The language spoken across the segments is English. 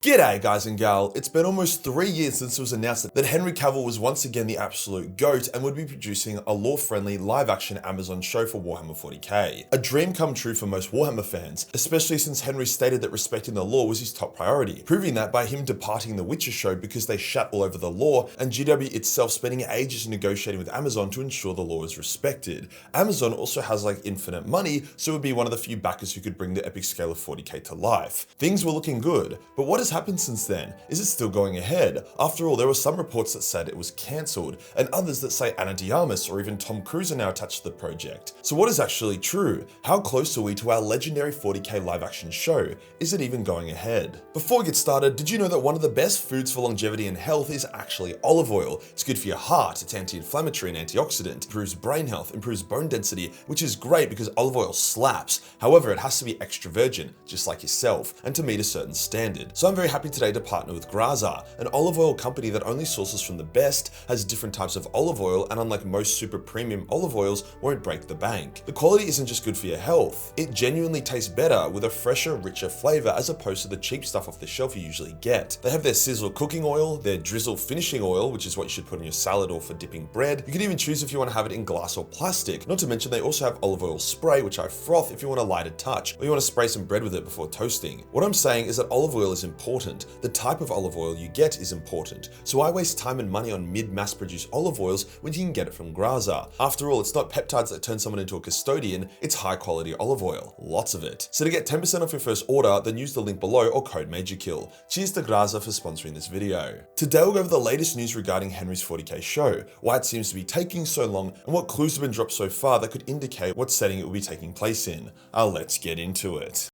G'day guys and gal, it's been almost 3 years since it was announced that Henry Cavill was once again the absolute GOAT and would be producing a lore-friendly live-action Amazon show for Warhammer 40k. A dream come true for most Warhammer fans, especially since Henry stated that respecting the lore was his top priority, proving that by him departing the Witcher show because they shat all over the lore and GW itself spending ages negotiating with Amazon to ensure the lore is respected. Amazon also has like infinite money, so it would be one of the few backers who could bring the epic scale of 40k to life. Things were looking good, but what has happened since then? Is it still going ahead? After all, there were some reports that said it was cancelled, and others that say Ana de Armas or even Tom Cruise are now attached to the project. So what is actually true? How close are we to our legendary 40k live action show? Is it even going ahead? Before we get started, did you know that one of the best foods for longevity and health is actually olive oil? It's good for your heart, it's anti-inflammatory and antioxidant, improves brain health, improves bone density, which is great because olive oil slaps. However, it has to be extra virgin, just like yourself, and to meet a certain standard. So I'm very happy today to partner with Graza, an olive oil company that only sources from the best, has different types of olive oil, and unlike most super premium olive oils, won't break the bank. The quality isn't just good for your health, it genuinely tastes better with a fresher, richer flavor as opposed to the cheap stuff off the shelf you usually get. They have their sizzle cooking oil, their drizzle finishing oil, which is what you should put on your salad or for dipping bread. You can even choose if you want to have it in glass or plastic. Not to mention they also have olive oil spray, which I froth if you want a lighter touch, or you want to spray some bread with it before toasting. What I'm saying is that olive oil is important. The type of olive oil you get is important. So why waste time and money on mid-mass produced olive oils when you can get it from Graza? After all, it's not peptides that turn someone into a custodian, it's high quality olive oil. Lots of it. So to get 10% off your first order, then use the link below or code Majorkill. Cheers to Graza for sponsoring this video. Today we'll go over the latest news regarding Henry's 40k show, why it seems to be taking so long, and what clues have been dropped so far that could indicate what setting it will be taking place in. Let's get into it.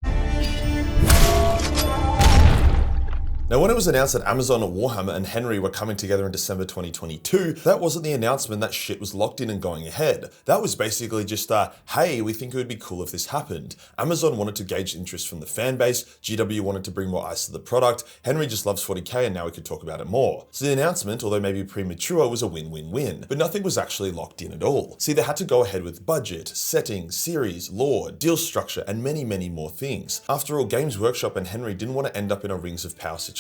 Now, when it was announced that Amazon, Warhammer, and Henry were coming together in December 2022, that wasn't the announcement that shit was locked in and going ahead. That was basically just hey, we think it would be cool if this happened. Amazon wanted to gauge interest from the fan base, GW wanted to bring more eyes to the product, Henry just loves 40k and now we could talk about it more. So the announcement, although maybe premature, was a win-win-win, but nothing was actually locked in at all. See, they had to go ahead with budget, settings, series, lore, deal structure, and many, many more things. After all, Games Workshop and Henry didn't want to end up in a Rings of Power situation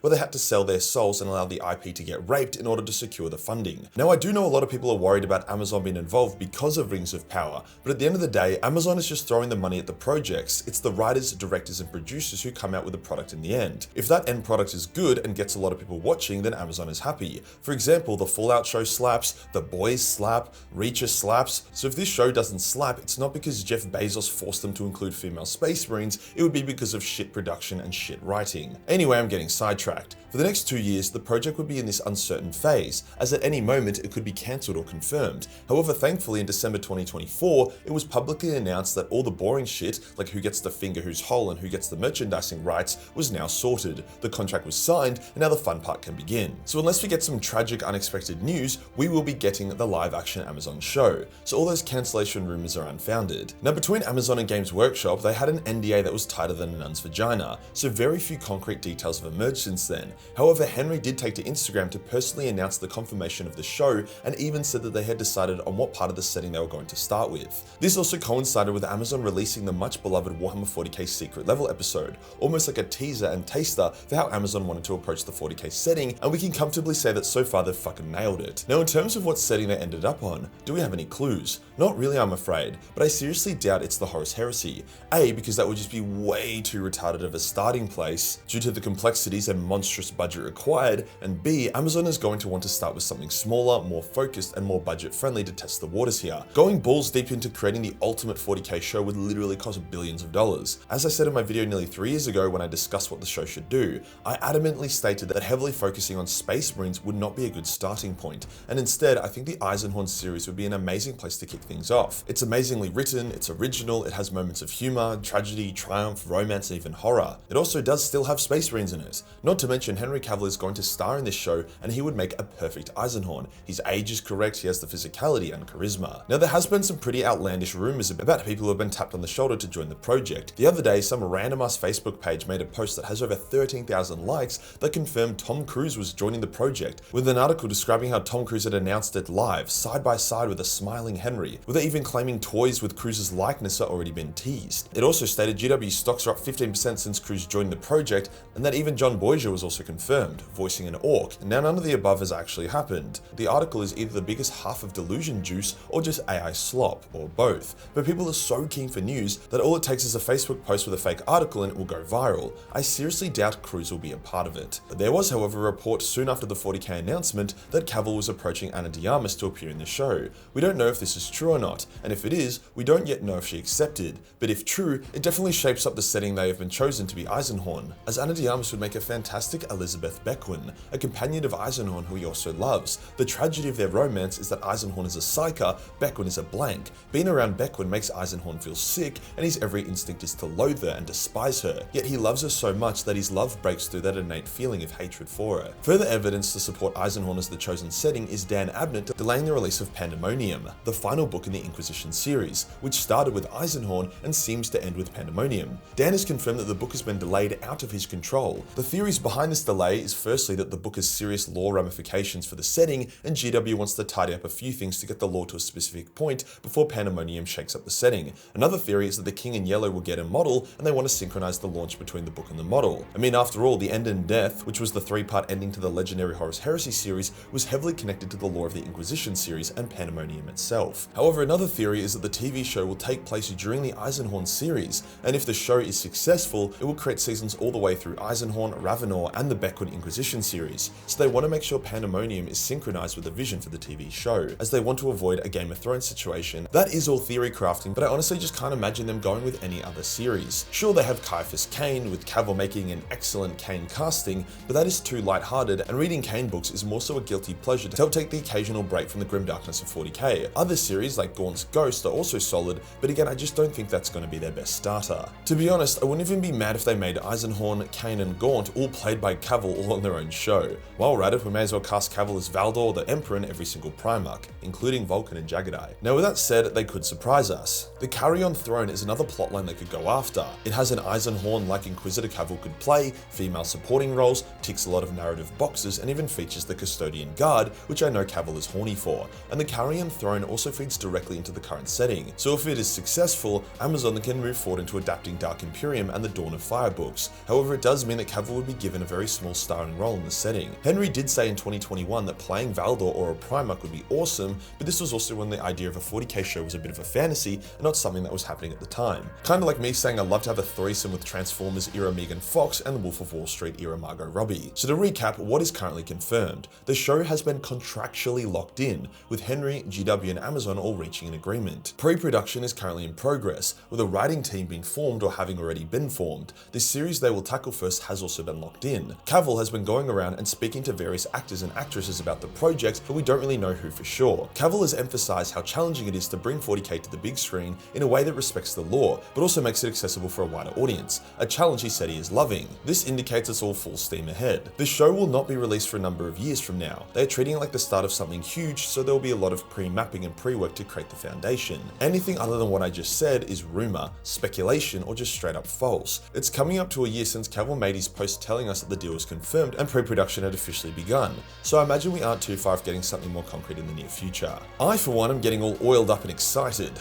where they had to sell their souls and allow the IP to get raped in order to secure the funding. Now, I do know a lot of people are worried about Amazon being involved because of Rings of Power, but at the end of the day, Amazon is just throwing the money at the projects. It's the writers, directors, and producers who come out with a product in the end. If that end product is good and gets a lot of people watching, then Amazon is happy. For example, the Fallout show slaps, The Boys slap, Reacher slaps. So if this show doesn't slap, it's not because Jeff Bezos forced them to include female space marines, it would be because of shit production and shit writing. Anyway, I'm getting sidetracked. For the next 2 years, the project would be in this uncertain phase, as at any moment it could be cancelled or confirmed. However, thankfully in December 2024, it was publicly announced that all the boring shit, like who gets to finger whose hole and who gets the merchandising rights, was now sorted. The contract was signed, and now the fun part can begin. So unless we get some tragic, unexpected news, we will be getting the live-action Amazon show. So all those cancellation rumors are unfounded. Now, between Amazon and Games Workshop, they had an NDA that was tighter than a nun's vagina, so very few concrete details have emerged since then. However, Henry did take to Instagram to personally announce the confirmation of the show and even said that they had decided on what part of the setting they were going to start with. This also coincided with Amazon releasing the much beloved Warhammer 40k secret level episode, almost like a teaser and taster for how Amazon wanted to approach the 40k setting, and we can comfortably say that so far they've fucking nailed it. Now, in terms of what setting they ended up on, do we have any clues? Not really, I'm afraid, but I seriously doubt it's the Horus Heresy. A, because that would just be way too retarded of a starting place due to the complexities and monstrous budget required, and B, Amazon is going to want to start with something smaller, more focused, and more budget friendly to test the waters here. Going balls deep into creating the ultimate 40k show would literally cost billions of dollars. As I said in my video nearly 3 years ago when I discussed what the show should do, I adamantly stated that heavily focusing on Space Marines would not be a good starting point, and instead I think the Eisenhorn series would be an amazing place to kick things off. It's amazingly written, it's original, it has moments of humor, tragedy, triumph, romance, and even horror. It also does still have Space Marines in it. Not to mention Henry Cavill is going to star in this show and he would make a perfect Eisenhorn. His age is correct, he has the physicality and charisma. Now, there has been some pretty outlandish rumors about people who have been tapped on the shoulder to join the project. The other day, some random ass Facebook page made a post that has over 13,000 likes that confirmed Tom Cruise was joining the project, with an article describing how Tom Cruise had announced it live, side by side with a smiling Henry. with it even claiming toys with Cruz's likeness are already been teased. It also stated GW's stocks are up 15% since Cruz joined the project, and that even John Boyega was also confirmed, voicing an orc. And now none of the above has actually happened. The article is either the biggest half of delusion juice or just AI slop, or both. But people are so keen for news that all it takes is a Facebook post with a fake article and it will go viral. I seriously doubt Cruz will be a part of it. There was, however, a report soon after the 40k announcement that Cavil was approaching Ana de Armas to appear in the show. We don't know if this is true or not, and if it is, we don't yet know if she accepted. But if true, it definitely shapes up the setting they have been chosen to be Eisenhorn, as Ana de Armas would make a fantastic Elizabeth Beckwin, a companion of Eisenhorn who he also loves. The tragedy of their romance is that Eisenhorn is a psyker, Beckwin is a blank. Being around Beckwin makes Eisenhorn feel sick, and his every instinct is to loathe her and despise her, yet he loves her so much that his love breaks through that innate feeling of hatred for her. Further evidence to support Eisenhorn as the chosen setting is Dan Abnett delaying the release of Pandemonium, the final book in the Inquisition series, which started with Eisenhorn and seems to end with Pandemonium. Dan has confirmed that the book has been delayed out of his control. The theories behind this delay is firstly that the book has serious lore ramifications for the setting, and GW wants to tidy up a few things to get the lore to a specific point before Pandemonium shakes up the setting. Another theory is that the King in Yellow will get a model, and they want to synchronize the launch between the book and the model. I mean, after all, The End in Death, which was the 3-part ending to the legendary Horus Heresy series, was heavily connected to the lore of the Inquisition series and Pandemonium itself. However, another theory is that the TV show will take place during the Eisenhorn series, and if the show is successful, it will create seasons all the way through Eisenhorn, Ravenor, and the Beckwin Inquisition series. So they want to make sure Pandemonium is synchronized with the vision for the TV show, as they want to avoid a Game of Thrones situation. That is all theory crafting, but I honestly just can't imagine them going with any other series. Sure, they have Caiaphas Cain, with Cavil making an excellent Cain casting, but that is too lighthearted, and reading Cain books is more so a guilty pleasure to help take the occasional break from the grim darkness of 40k. Other series like Gaunt's Ghost are also solid, but again, I just don't think that's going to be their best starter. To be honest, I wouldn't even be mad if they made Eisenhorn, Cain, and Gaunt all played by Cavil all on their own show. While we're at it, we may as well cast Cavil as Valdor, the Emperor, in every single Primarch, including Vulcan and Jagadai. Now with that said, they could surprise us. The Carrion Throne is another plotline they could go after. It has an Eisenhorn-like Inquisitor Cavil could play, female supporting roles, ticks a lot of narrative boxes, and even features the Custodian Guard, which I know Cavil is horny for. And the Carrion Throne also feeds directly into the current setting, so if it is successful, Amazon can move forward into adapting Dark Imperium and the Dawn of Fire books. However, it does mean that Cavil would be given a very small starring role in the setting. Henry did say in 2021 that playing Valdor or a Primarch would be awesome, but this was also when the idea of a 40k show was a bit of a fantasy and not something that was happening at the time. Kinda like me saying I'd love to have a threesome with Transformers era Megan Fox and the Wolf of Wall Street era Margot Robbie. So to recap, what is currently confirmed? The show has been contractually locked in, with Henry, GW, and Amazon all reaching an agreement. Pre-production is currently in progress, with a writing team being formed or having already been formed. The series they will tackle first has also been locked in. Cavil has been going around and speaking to various actors and actresses about the project, but we don't really know who for sure. Cavil has emphasized how challenging it is to bring 40k to the big screen in a way that respects the lore, but also makes it accessible for a wider audience, a challenge he said he is loving. This indicates it's all full steam ahead. The show will not be released for a number of years from now. They are treating it like the start of something huge, so there will be a lot of pre-mapping and pre-work to create the foundation. Anything other than what I just said is rumor, speculation, or just straight up false. It's coming up to a year since Cavil made his post telling us that the deal was confirmed and pre-production had officially begun, so I imagine we aren't too far off getting something more concrete in the near future. I, for one, am getting all oiled up and excited.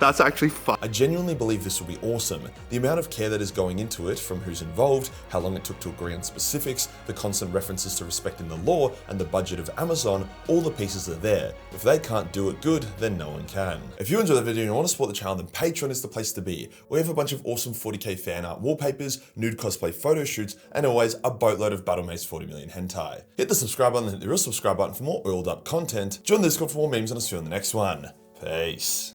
That's actually fun. I genuinely believe this will be awesome. The amount of care that is going into it, from who's involved, how long it took to agree on specifics, the constant references to respecting the law, and the budget of Amazon, all the pieces are there. If they can't do it good, then no one can. If you enjoyed the video and you want to support the channel, then Patreon is the place to be. We have a bunch of awesome 40k fan art wallpapers, nude cosplay photo shoots, and always a boatload of Battle Maze 40 million hentai. Hit the subscribe button and hit the real subscribe button for more oiled up content. Join the Discord for more memes, and I'll see you on the next one. Peace.